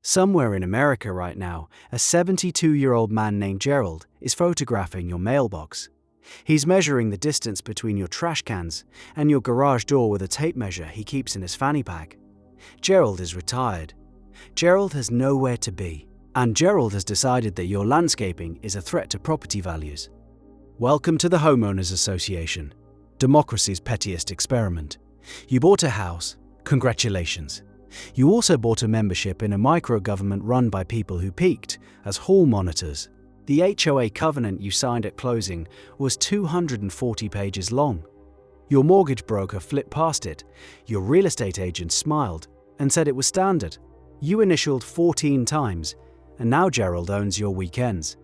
Somewhere in America right now, a 72-year-old man named Gerald is photographing your mailbox. He's measuring the distance between your trash cans and your garage door with a tape measure he keeps in his fanny pack. Gerald is retired. Gerald has nowhere to be, and Gerald has decided that your landscaping is a threat to property values. Welcome to the Homeowners Association, democracy's pettiest experiment. You bought a house. Congratulations. You also bought a membership in a micro-government run by people who peaked as hall monitors. The HOA covenant you signed at closing was 240 pages long. Your mortgage broker flipped past it. Your real estate agent smiled and said it was standard. You initialed 14 times, and now Gerald owns your weekends.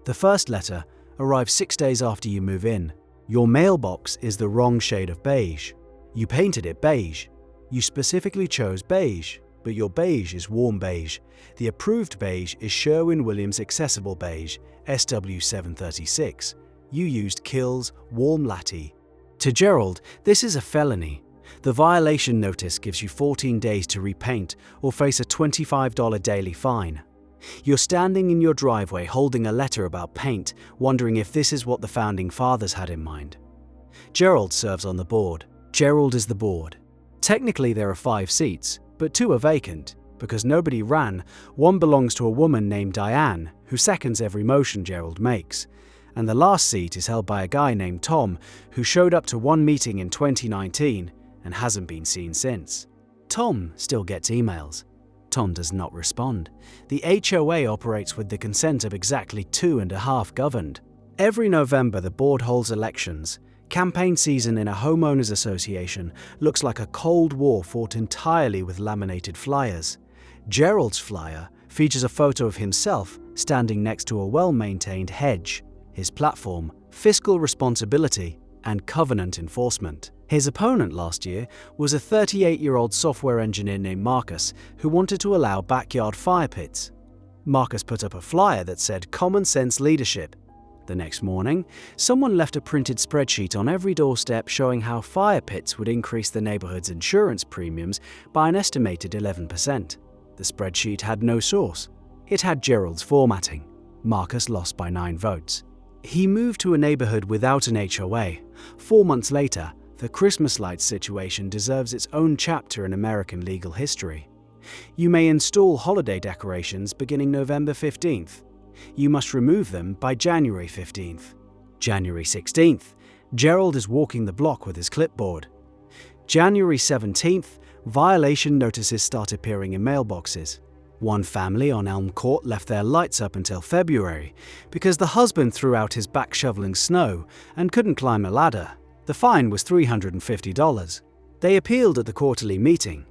The first letter arrives 6 days after you move in. Your mailbox is the wrong shade of beige. You painted it beige. You specifically chose beige, but your beige is warm beige. The approved beige is Sherwin-Williams Accessible Beige, SW736. You used Kills Warm Latte. To Gerald, this is a felony. The violation notice gives you 14 days to repaint or face a $25 daily fine. You're standing in your driveway holding a letter about paint, wondering if this is what the founding fathers had in mind. Gerald serves on the board. Gerald is the board. Technically there are 5 seats, but 2 are vacant. Because nobody ran, one belongs to a woman named Diane, who seconds every motion Gerald makes. And the last seat is held by a guy named Tom, who showed up to one meeting in 2019 and hasn't been seen since. Tom still gets emails. Tom does not respond. The HOA operates with the consent of exactly 2.5 governed. Every November the board holds elections. Campaign season in a homeowners association looks like a Cold War fought entirely with laminated flyers. Gerald's flyer features a photo of himself standing next to a well-maintained hedge. His platform, fiscal responsibility and covenant enforcement. His opponent last year was a 38-year-old software engineer named Marcus who wanted to allow backyard fire pits. Marcus put up a flyer that said common sense leadership. The next morning, someone left a printed spreadsheet on every doorstep showing how fire pits would increase the neighborhood's insurance premiums by an estimated 11%. The spreadsheet had no source. It had Gerald's formatting. Marcus lost by 9 votes. He moved to a neighborhood without an HOA. 4 months later, the Christmas lights situation deserves its own chapter in American legal history. You may install holiday decorations beginning November 15th. You must remove them by January 15th. January 16th, Gerald is walking the block with his clipboard. January 17th, violation notices start appearing in mailboxes. One family on Elm Court left their lights up until February because the husband threw out his back shoveling snow and couldn't climb a ladder. The fine was $350. They appealed at the quarterly meeting.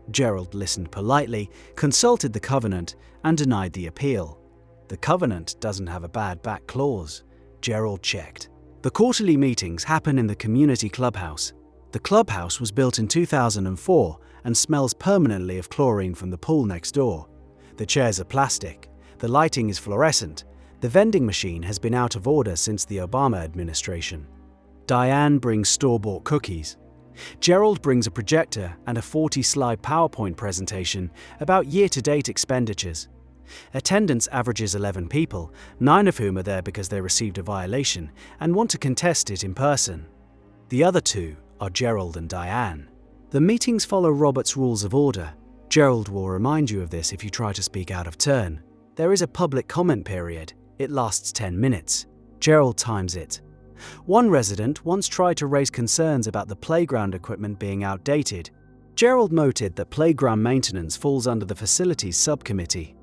Gerald listened politely, consulted the covenant, and denied the appeal. The covenant doesn't have a bad back clause. Gerald checked. The quarterly meetings happen in the community clubhouse. The clubhouse was built in 2004 and smells permanently of chlorine from the pool next door. The chairs are plastic. The lighting is fluorescent. The vending machine has been out of order since the Obama administration. Diane brings store-bought cookies. Gerald brings a projector and a 40-slide PowerPoint presentation about year-to-date expenditures. Attendance averages 11 people, 9 of whom are there because they received a violation and want to contest it in person. The other 2 are Gerald and Diane. The meetings follow Robert's Rules of Order. Gerald will remind you of this if you try to speak out of turn. There is a public comment period. It lasts 10 minutes. Gerald times it. One resident once tried to raise concerns about the playground equipment being outdated. Gerald noted that playground maintenance falls under the Facilities Subcommittee,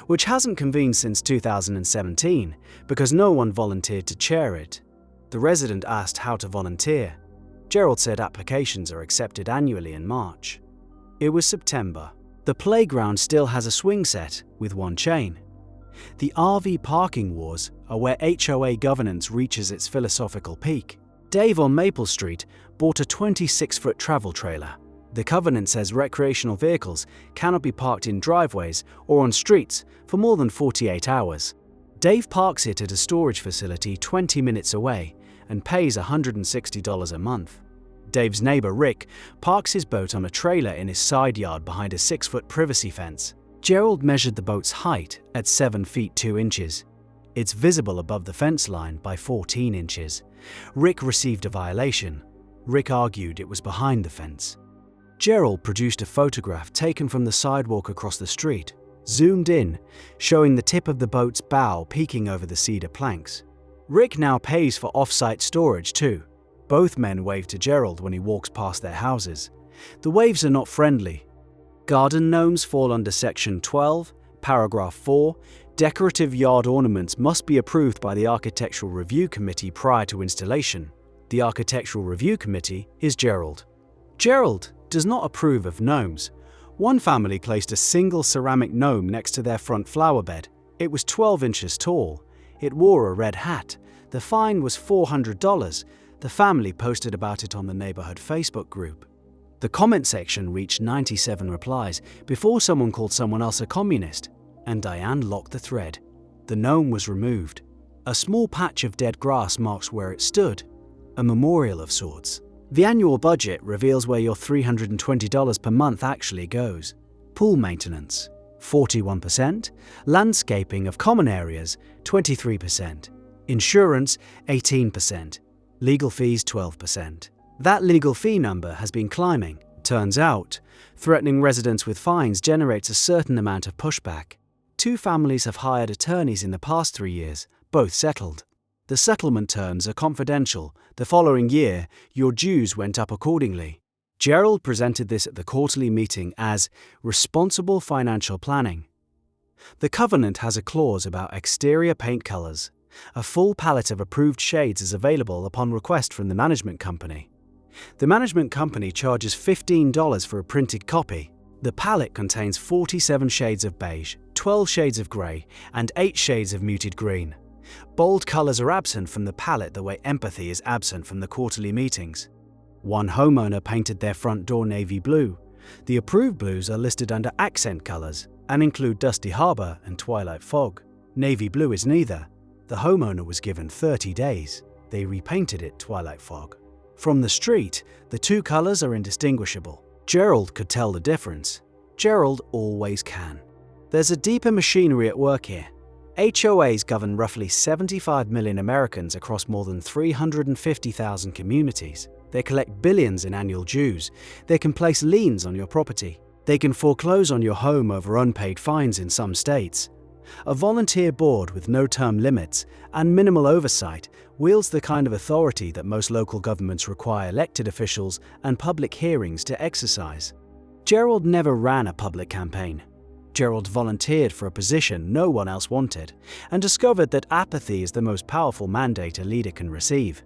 which hasn't convened since 2017 because no one volunteered to chair it. The resident asked how to volunteer. Gerald said applications are accepted annually in March. It was September. The playground still has a swing set with 1 chain. The RV parking wars are where HOA governance reaches its philosophical peak. Dave on Maple Street bought a 26-foot travel trailer. The covenant says recreational vehicles cannot be parked in driveways or on streets for more than 48 hours. Dave parks it at a storage facility 20 minutes away and pays $160 a month. Dave's neighbor Rick parks his boat on a trailer in his side yard behind a 6-foot privacy fence. Gerald measured the boat's height at 7 feet 2 inches. It's visible above the fence line by 14 inches. Rick received a violation. Rick argued it was behind the fence. Gerald produced a photograph taken from the sidewalk across the street, zoomed in, showing the tip of the boat's bow peeking over the cedar planks. Rick now pays for off-site storage too. Both men wave to Gerald when he walks past their houses. The waves are not friendly. Garden gnomes fall under Section 12, Paragraph 4. Decorative yard ornaments must be approved by the Architectural Review Committee prior to installation. The Architectural Review Committee is Gerald. Gerald does not approve of gnomes. One family placed a single ceramic gnome next to their front flower bed. It was 12 inches tall. It wore a red hat. The fine was $400. The family posted about it on the neighborhood Facebook group. The comment section reached 97 replies before someone called someone else a communist, and Diane locked the thread. The gnome was removed. A small patch of dead grass marks where it stood, a memorial of sorts. The annual budget reveals where your $320 per month actually goes. Pool maintenance, 41%, landscaping of common areas, 23%, insurance, 18%, legal fees, 12%. That legal fee number has been climbing. Turns out, threatening residents with fines generates a certain amount of pushback. 2 families have hired attorneys in the past 3 years, both settled. The settlement terms are confidential. The following year, your dues went up accordingly. Gerald presented this at the quarterly meeting as responsible financial planning. The covenant has a clause about exterior paint colors. A full palette of approved shades is available upon request from the management company. The management company charges $15 for a printed copy. The palette contains 47 shades of beige, 12 shades of grey, and 8 shades of muted green. Bold colours are absent from the palette the way empathy is absent from the quarterly meetings. One homeowner painted their front door navy blue. The approved blues are listed under accent colours and include Dusty Harbour and Twilight Fog. Navy blue is neither. The homeowner was given 30 days. They repainted it Twilight Fog. From the street, the 2 colours are indistinguishable. Gerald could tell the difference. Gerald always can. There's a deeper machinery at work here. HOAs govern roughly 75 million Americans across more than 350,000 communities. They collect billions in annual dues. They can place liens on your property. They can foreclose on your home over unpaid fines in some states. A volunteer board with no term limits and minimal oversight wields the kind of authority that most local governments require elected officials and public hearings to exercise. Gerald never ran a public campaign. Gerald volunteered for a position no one else wanted and discovered that apathy is the most powerful mandate a leader can receive.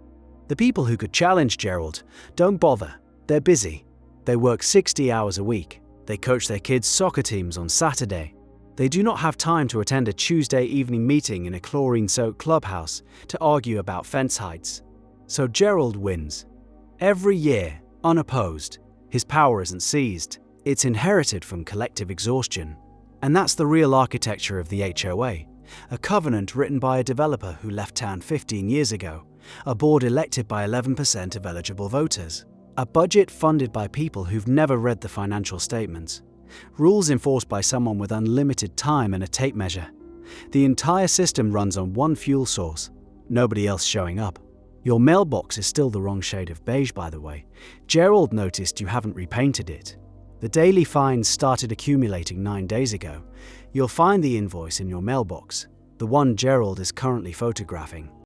The people who could challenge Gerald don't bother. They're busy. They work 60 hours a week. They coach their kids' soccer teams on Saturday. They do not have time to attend a Tuesday evening meeting in a chlorine-soaked clubhouse to argue about fence heights. So Gerald wins. Every year, unopposed. His power isn't seized. It's inherited from collective exhaustion. And that's the real architecture of the HOA. A covenant written by a developer who left town 15 years ago. A board elected by 11% of eligible voters. A budget funded by people who've never read the financial statements. Rules enforced by someone with unlimited time and a tape measure. The entire system runs on one fuel source. Nobody else showing up. Your mailbox is still the wrong shade of beige, by the way. Gerald noticed you haven't repainted it. The daily fines started accumulating 9 days ago. You'll find the invoice in your mailbox, the one Gerald is currently photographing.